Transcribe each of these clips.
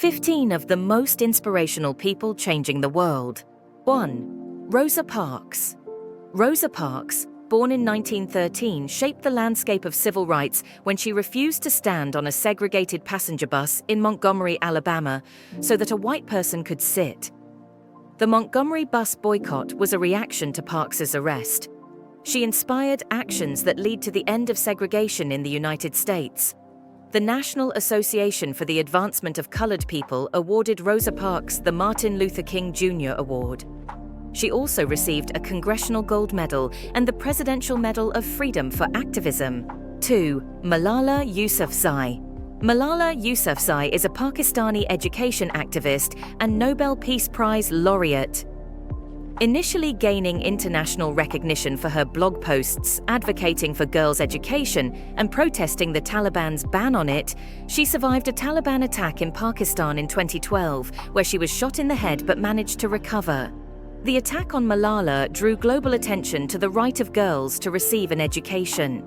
15 of the most inspirational people changing the world. 1. Rosa Parks. Rosa Parks, born in 1913, shaped the landscape of civil rights when she refused to stand on a segregated passenger bus in Montgomery, Alabama, so that a white person could sit. The Montgomery bus boycott was a reaction to Parks's arrest. She inspired actions that lead to the end of segregation in the United States. The National Association for the Advancement of Colored People awarded Rosa Parks the Martin Luther King Jr. Award. She also received a Congressional Gold Medal and the Presidential Medal of Freedom for Activism. 2. Malala Yousafzai. Malala Yousafzai is a Pakistani education activist and Nobel Peace Prize laureate. Initially gaining international recognition for her blog posts advocating for girls' education and protesting the Taliban's ban on it, she survived a Taliban attack in Pakistan in 2012, where she was shot in the head but managed to recover. The attack on Malala drew global attention to the right of girls to receive an education.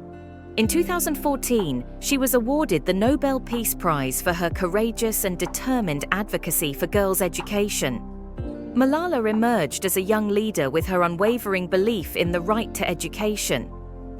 In 2014, she was awarded the Nobel Peace Prize for her courageous and determined advocacy for girls' education. Malala emerged as a young leader with her unwavering belief in the right to education.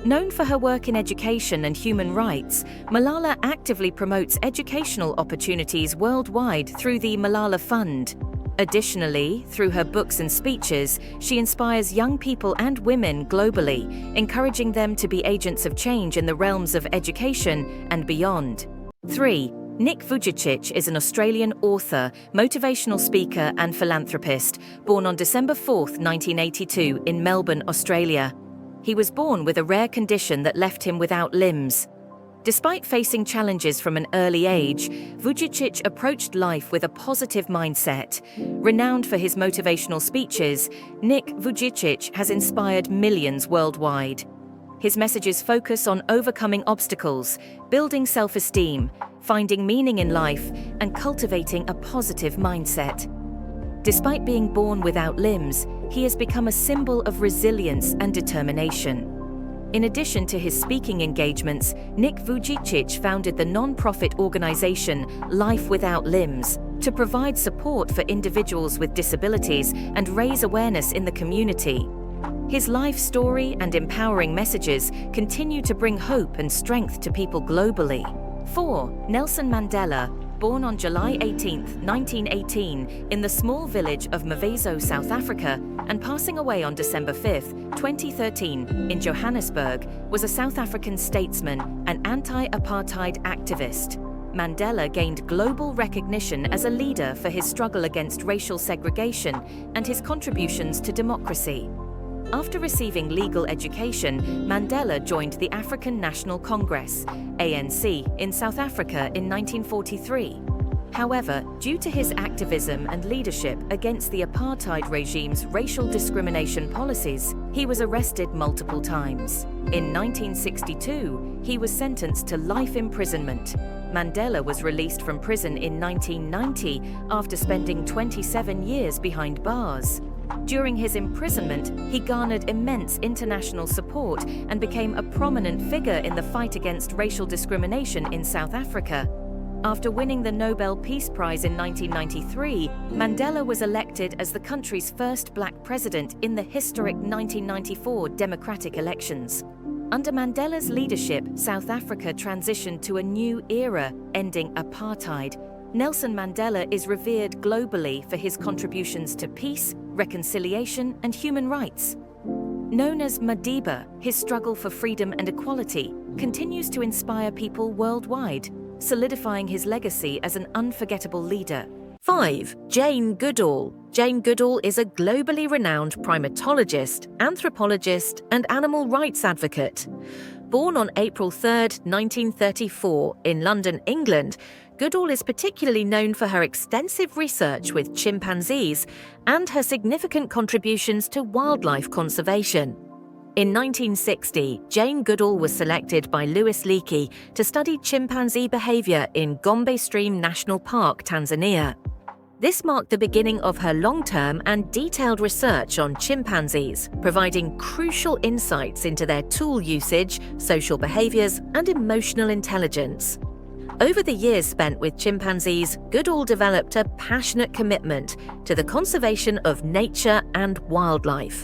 Known for her work in education and human rights, Malala actively promotes educational opportunities worldwide through the Malala Fund. Additionally, through her books and speeches, she inspires young people and women globally, encouraging them to be agents of change in the realms of education and beyond. 3. Nick Vujicic is an Australian author, motivational speaker and philanthropist, born on December 4, 1982 in Melbourne, Australia. He was born with a rare condition that left him without limbs. Despite facing challenges from an early age, Vujicic approached life with a positive mindset. Renowned for his motivational speeches, Nick Vujicic has inspired millions worldwide. His messages focus on overcoming obstacles, building self-esteem, finding meaning in life, and cultivating a positive mindset. Despite being born without limbs, he has become a symbol of resilience and determination. In addition to his speaking engagements, Nick Vujicic founded the non-profit organization Life Without Limbs to provide support for individuals with disabilities and raise awareness in the community. His life story and empowering messages continue to bring hope and strength to people globally. 4. Nelson Mandela, born on July 18, 1918, in the small village of Mvezo, South Africa, and passing away on December 5, 2013, in Johannesburg, was a South African statesman and anti-apartheid activist. Mandela gained global recognition as a leader for his struggle against racial segregation and his contributions to democracy. After receiving legal education, Mandela joined the African National Congress, ANC, in South Africa in 1943. However, due to his activism and leadership against the apartheid regime's racial discrimination policies, he was arrested multiple times. In 1962, he was sentenced to life imprisonment. Mandela was released from prison in 1990 after spending 27 years behind bars. During his imprisonment, he garnered immense international support and became a prominent figure in the fight against racial discrimination in South Africa. After winning the Nobel Peace Prize in 1993, Mandela was elected as the country's first black president in the historic 1994 democratic elections. Under Mandela's leadership, South Africa transitioned to a new era, ending apartheid. Nelson Mandela is revered globally for his contributions to peace, reconciliation, and human rights. Known as Madiba, his struggle for freedom and equality continues to inspire people worldwide, solidifying his legacy as an unforgettable leader. 5. Jane Goodall. Jane Goodall is a globally renowned primatologist, anthropologist, and animal rights advocate. Born on April 3, 1934, in London, England, Goodall is particularly known for her extensive research with chimpanzees and her significant contributions to wildlife conservation. In 1960, Jane Goodall was selected by Louis Leakey to study chimpanzee behavior in Gombe Stream National Park, Tanzania. This marked the beginning of her long-term and detailed research on chimpanzees, providing crucial insights into their tool usage, social behaviors, and emotional intelligence. Over the years spent with chimpanzees, Goodall developed a passionate commitment to the conservation of nature and wildlife.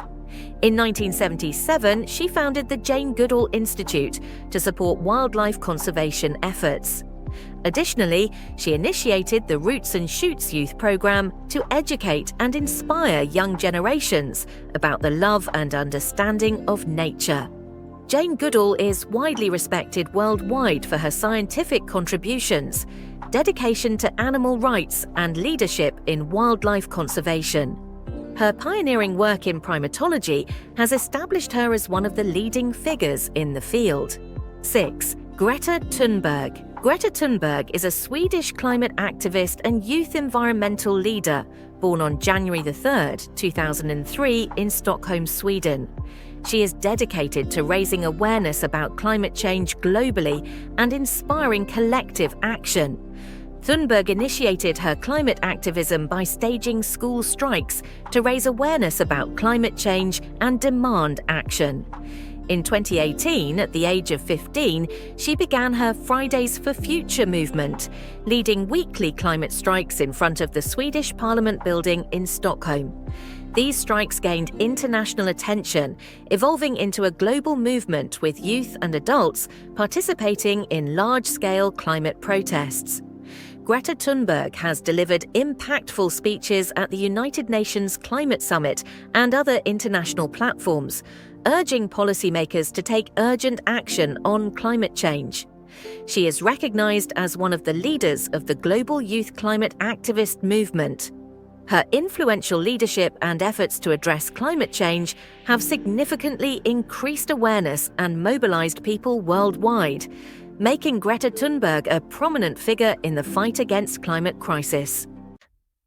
In 1977, she founded the Jane Goodall Institute to support wildlife conservation efforts. Additionally, she initiated the Roots and Shoots youth program to educate and inspire young generations about the love and understanding of nature. Jane Goodall is widely respected worldwide for her scientific contributions, dedication to animal rights, and leadership in wildlife conservation. Her pioneering work in primatology has established her as one of the leading figures in the field. 6. Greta Thunberg. Greta Thunberg is a Swedish climate activist and youth environmental leader, born on January 3, 2003 in Stockholm, Sweden. She is dedicated to raising awareness about climate change globally and inspiring collective action. Thunberg initiated her climate activism by staging school strikes to raise awareness about climate change and demand action. In 2018, at the age of 15, she began her Fridays for Future movement, leading weekly climate strikes in front of the Swedish Parliament building in Stockholm. These strikes gained international attention, evolving into a global movement with youth and adults participating in large-scale climate protests. Greta Thunberg has delivered impactful speeches at the United Nations Climate Summit and other international platforms, urging policymakers to take urgent action on climate change. She is recognized as one of the leaders of the global youth climate activist movement. Her influential leadership and efforts to address climate change have significantly increased awareness and mobilized people worldwide, making Greta Thunberg a prominent figure in the fight against climate crisis.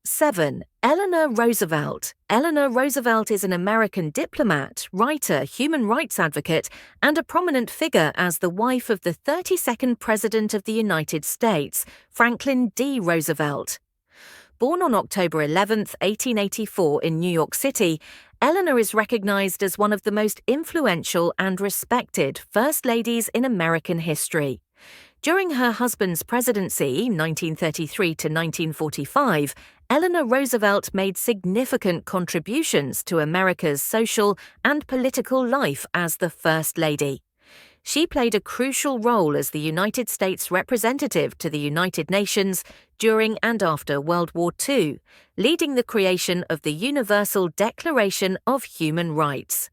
7. Eleanor Roosevelt. Eleanor Roosevelt is an American diplomat, writer, human rights advocate, and a prominent figure as the wife of the 32nd President of the United States, Franklin D. Roosevelt. Born on October 11, 1884 in New York City, Eleanor is recognized as one of the most influential and respected First Ladies in American history. During her husband's presidency, 1933 to 1945, Eleanor Roosevelt made significant contributions to America's social and political life as the First Lady. She played a crucial role as the United States representative to the United Nations during and after World War II, leading the creation of the Universal Declaration of Human Rights.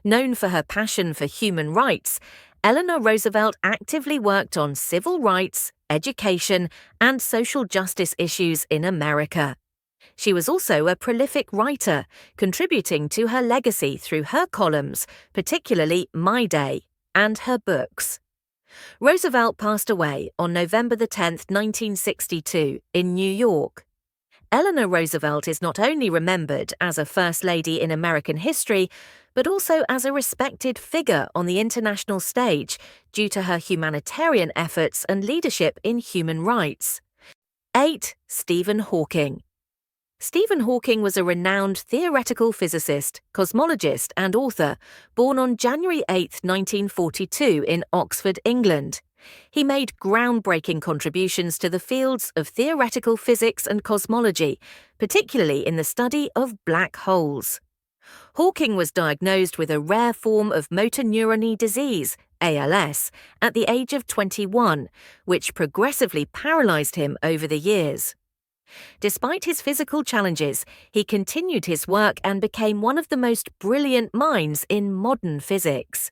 Known for her passion for human rights, Eleanor Roosevelt actively worked on civil rights, education, and social justice issues in America. She was also a prolific writer, contributing to her legacy through her columns, particularly My Day, and her books. Roosevelt passed away on November 10, 1962, in New York. Eleanor Roosevelt is not only remembered as a First Lady in American history, but also as a respected figure on the international stage due to her humanitarian efforts and leadership in human rights. 8. Stephen Hawking. Stephen Hawking was a renowned theoretical physicist, cosmologist, and author, born on January 8, 1942 in Oxford, England. He made groundbreaking contributions to the fields of theoretical physics and cosmology, particularly in the study of black holes. Hawking was diagnosed with a rare form of motor neurone disease, ALS, at the age of 21, which progressively paralyzed him over the years. Despite his physical challenges, he continued his work and became one of the most brilliant minds in modern physics.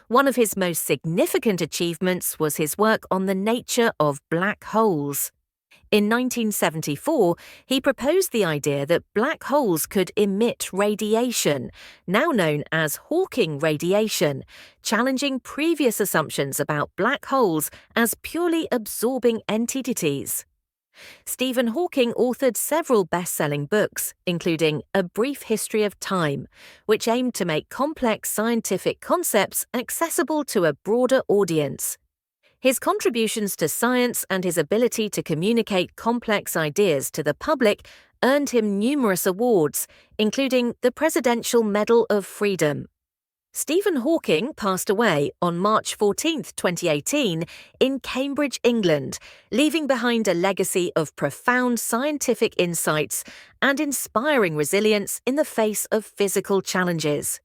One of his most significant achievements was his work on the nature of black holes. In 1974, he proposed the idea that black holes could emit radiation, now known as Hawking radiation, challenging previous assumptions about black holes as purely absorbing entities. Stephen Hawking authored several best-selling books, including A Brief History of Time, which aimed to make complex scientific concepts accessible to a broader audience. His contributions to science and his ability to communicate complex ideas to the public earned him numerous awards, including the Presidential Medal of Freedom. Stephen Hawking passed away on March 14, 2018, in Cambridge, England, leaving behind a legacy of profound scientific insights and inspiring resilience in the face of physical challenges.